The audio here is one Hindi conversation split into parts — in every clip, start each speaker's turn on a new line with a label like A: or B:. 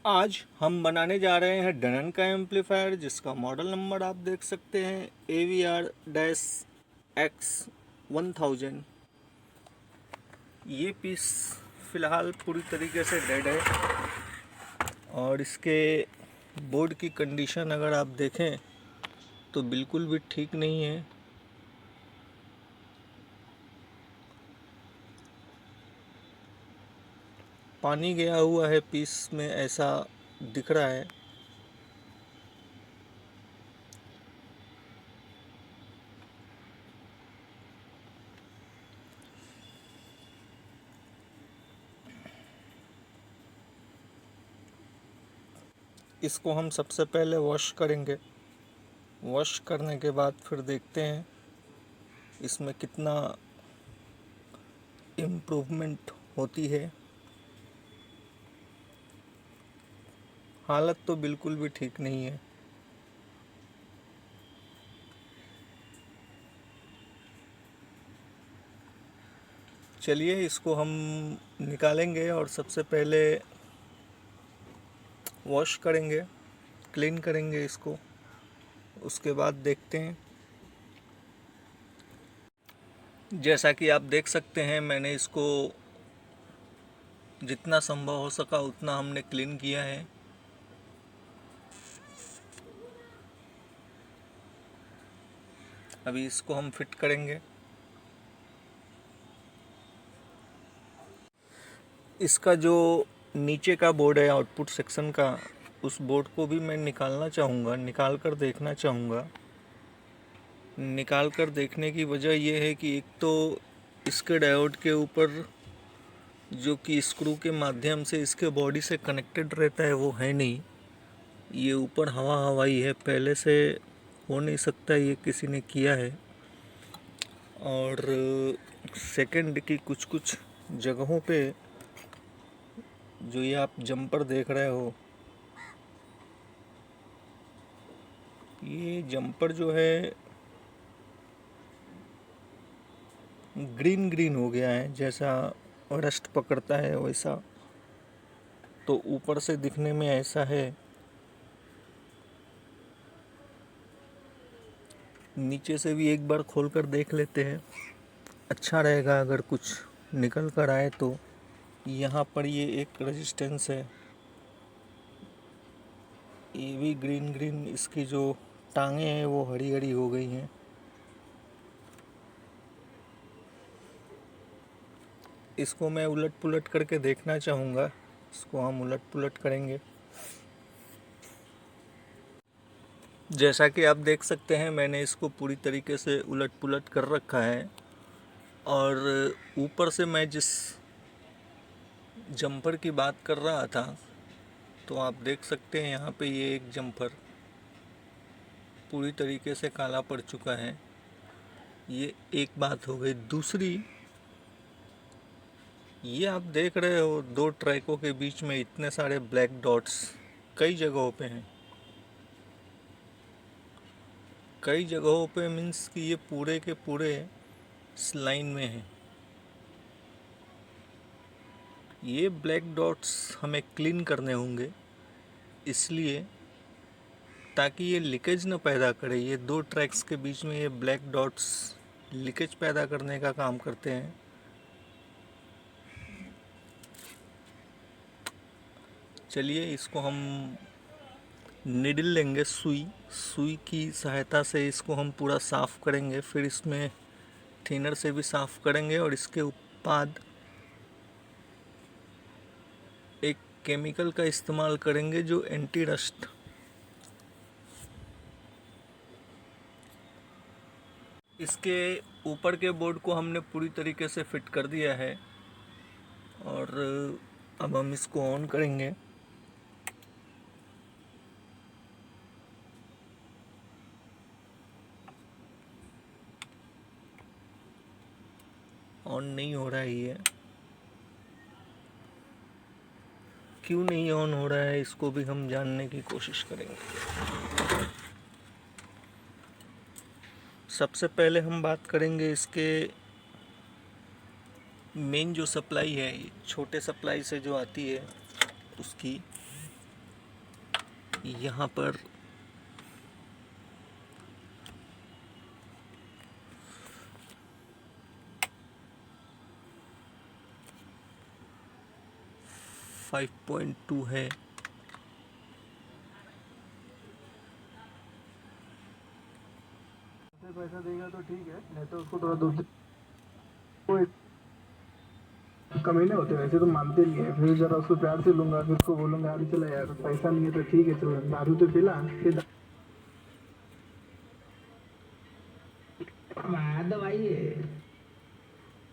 A: आज हम बनाने जा रहे हैं डनन का एम्पलीफायर, जिसका मॉडल नंबर आप देख सकते हैं AVR-X1000। ये पीस फ़िलहाल पूरी तरीके से डेड है और इसके बोर्ड की कंडीशन अगर आप देखें तो बिल्कुल भी ठीक नहीं है। पानी गया हुआ है पीस में, ऐसा दिख रहा है। इसको हम सबसे पहले वॉश करेंगे। वॉश करने के बाद फिर देखते हैं इसमें कितना इम्प्रूवमेंट होती है। हालत तो बिल्कुल भी ठीक नहीं है। चलिए इसको हम निकालेंगे और सबसे पहले वॉश करेंगे, क्लीन करेंगे इसको, उसके बाद देखते हैं। जैसा कि आप देख सकते हैं, मैंने इसको जितना संभव हो सका उतना हमने क्लीन किया है। अभी इसको हम फिट करेंगे। इसका जो नीचे का बोर्ड है आउटपुट सेक्शन का, उस बोर्ड को भी मैं निकालना चाहूँगा, निकाल कर देखना चाहूँगा। निकाल कर देखने की वजह यह है कि एक तो इसके डायोड के ऊपर जो कि स्क्रू के माध्यम से इसके बॉडी से कनेक्टेड रहता है वो है नहीं। ये ऊपर हवाई है, पहले से हो नहीं सकता, ये किसी ने किया है। और सेकंड की कुछ जगहों पे जो ये आप जंपर देख रहे हो, ये जंपर जो है ग्रीन हो गया है, जैसा रस्ट पकड़ता है वैसा। तो ऊपर से दिखने में ऐसा है, नीचे से भी एक बार खोल कर देख लेते हैं। अच्छा रहेगा अगर कुछ निकल कर आए तो। यहाँ पर ये एक रेजिस्टेंस है, ये भी ग्रीन, इसकी जो टांगे हैं वो हरी हो गई हैं। इसको मैं उलट पुलट करके देखना चाहूँगा। इसको हम उलट पुलट करेंगे। जैसा कि आप देख सकते हैं, मैंने इसको पूरी तरीके से उलट पुलट कर रखा है। और ऊपर से मैं जिस जंपर की बात कर रहा था, तो आप देख सकते हैं यहाँ पे ये एक जंपर पूरी तरीके से काला पड़ चुका है। ये एक बात हो गई। दूसरी, ये आप देख रहे हो दो ट्रैकों के बीच में इतने सारे ब्लैक डॉट्स कई जगहों पे हैं। कई जगहों पे मीन्स कि ये पूरे के पूरे इस लाइन में हैं। ये ब्लैक डॉट्स हमें क्लीन करने होंगे, इसलिए ताकि ये लीकेज न पैदा करे। ये दो ट्रैक्स के बीच में ये ब्लैक डॉट्स लीकेज पैदा करने का काम करते हैं। चलिए इसको हम निडल लेंगे, सुई की सहायता से इसको हम पूरा साफ़ करेंगे। फिर इसमें थिनर से भी साफ़ करेंगे और इसके बाद एक केमिकल का इस्तेमाल करेंगे जो एंटी रस्ट। इसके ऊपर के बोर्ड को हमने पूरी तरीके से फिट कर दिया है और अब हम इसको ऑन करेंगे। ऑन नहीं हो रहा है ये, क्यों नहीं ऑन हो रहा है, इसको भी हम जानने की कोशिश करेंगे। सबसे पहले हम बात करेंगे इसके मेन जो सप्लाई है, छोटे सप्लाई से जो आती है उसकी। यहाँ पर फाइव पॉइंट टू है।
B: पैसा देगा तो ठीक है, नहीं तो उसको थोड़ा दूसरे कोई कमीने होते हैं, वैसे तो मानते नहीं है। फिर जरा उसको प्यार से लूंगा, फिर उसको बोलूंगा अरे चला यार पैसा नहीं है तो ठीक है चलो दारू तो पिला, फिर दवाई है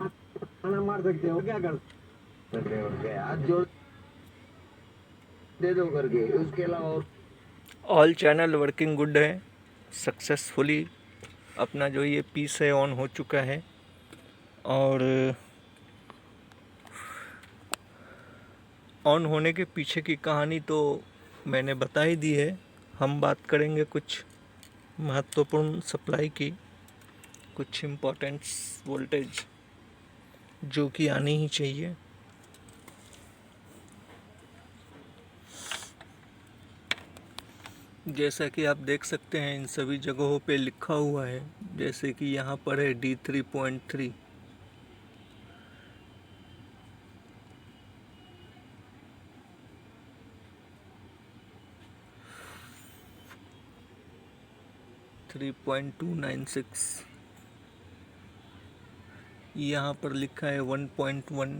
B: खाना मार सकते हो, क्या कर सकते हो क्या जोर दे दो करके, उसके अलावा और
A: ऑल चैनल वर्किंग गुड है, सक्सेसफुली अपना जो ये पीस है ऑन हो चुका है। और ऑन होने के पीछे की कहानी तो मैंने बता ही दी है। हम बात करेंगे कुछ महत्वपूर्ण सप्लाई की, कुछ इम्पोर्टेंट्स वोल्टेज जो कि आनी ही चाहिए। जैसा कि आप देख सकते हैं इन सभी जगहों पे लिखा हुआ है, जैसे कि यहाँ पर है D3.3, $3.296, यहाँ पर लिखा है 1.1,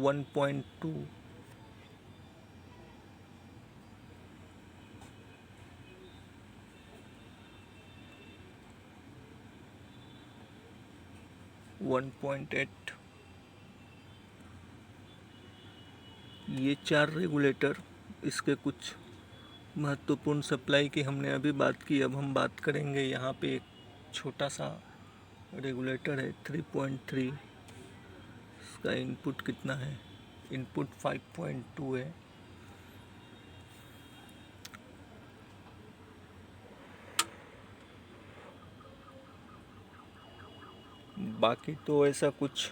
A: 1.2, 1.8। ये 4 रेगुलेटर, इसके कुछ महत्वपूर्ण सप्लाई की हमने अभी बात की। अब हम बात करेंगे यहाँ पे एक छोटा सा रेगुलेटर है 3.3, इसका इनपुट कितना है? इनपुट 5.2 है। बाकी तो ऐसा कुछ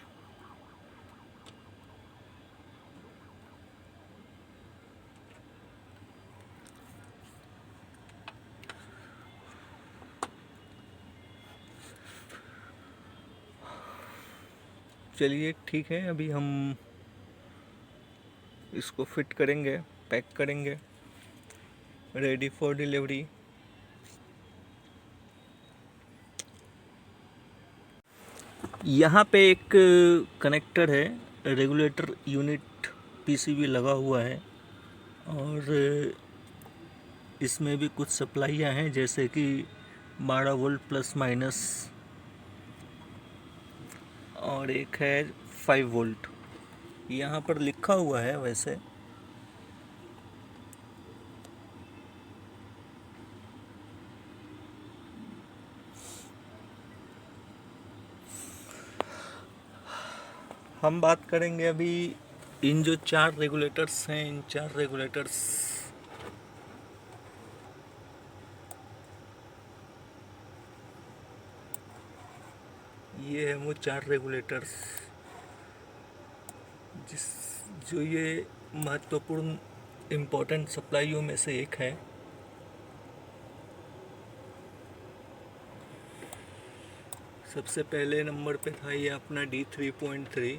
A: चलिए ठीक है, अभी हम इसको फिट करेंगे, पैक करेंगे, रेडी फॉर डिलीवरी। यहाँ पे एक कनेक्टर है, रेगुलेटर यूनिट पीसीबी लगा हुआ है, और इसमें भी कुछ सप्लाइयाँ हैं जैसे कि 12 वोल्ट प्लस माइनस, और एक है 5 वोल्ट। यहाँ पर लिखा हुआ है वैसे, हम बात करेंगे अभी इन जो 4 रेगुलेटर्स हैं, इन 4 रेगुलेटर्स ये है वो 4 रेगुलेटर्स जिस जो ये महत्वपूर्ण इम्पोर्टेंट सप्लाइयों में से एक है। सबसे पहले नंबर पे था ये अपना D3.3,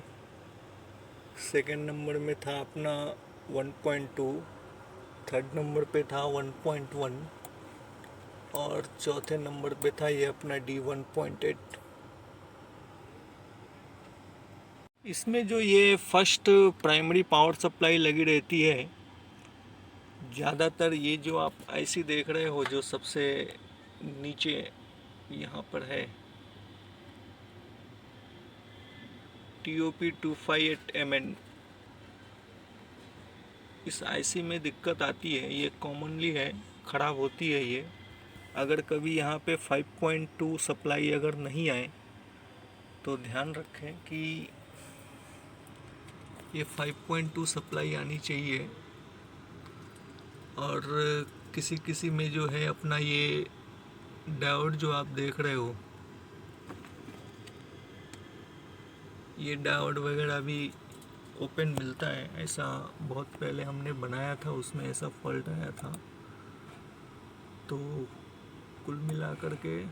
A: सेकंड नंबर में था अपना 1.2, थर्ड नंबर पे था 1.1, और चौथे नंबर पे था ये अपना D1.8। इसमें जो ये फर्स्ट प्राइमरी पावर सप्लाई लगी रहती है, ज़्यादातर ये जो आप आईसी देख रहे हो जो सबसे नीचे यहाँ पर है TOP258MN, इस आईसी में दिक्कत आती है, ये कॉमनली है, ख़राब होती है ये। अगर कभी यहाँ पे 5.2 सप्लाई अगर नहीं आए तो ध्यान रखें कि ये 5.2 सप्लाई आनी चाहिए। और किसी किसी में जो है अपना ये डायोड जो आप देख रहे हो, ये डायोड वगैरह भी ओपन मिलता है, ऐसा बहुत पहले हमने बनाया था, उसमें ऐसा फॉल्ट आया था। तो कुल मिला कर के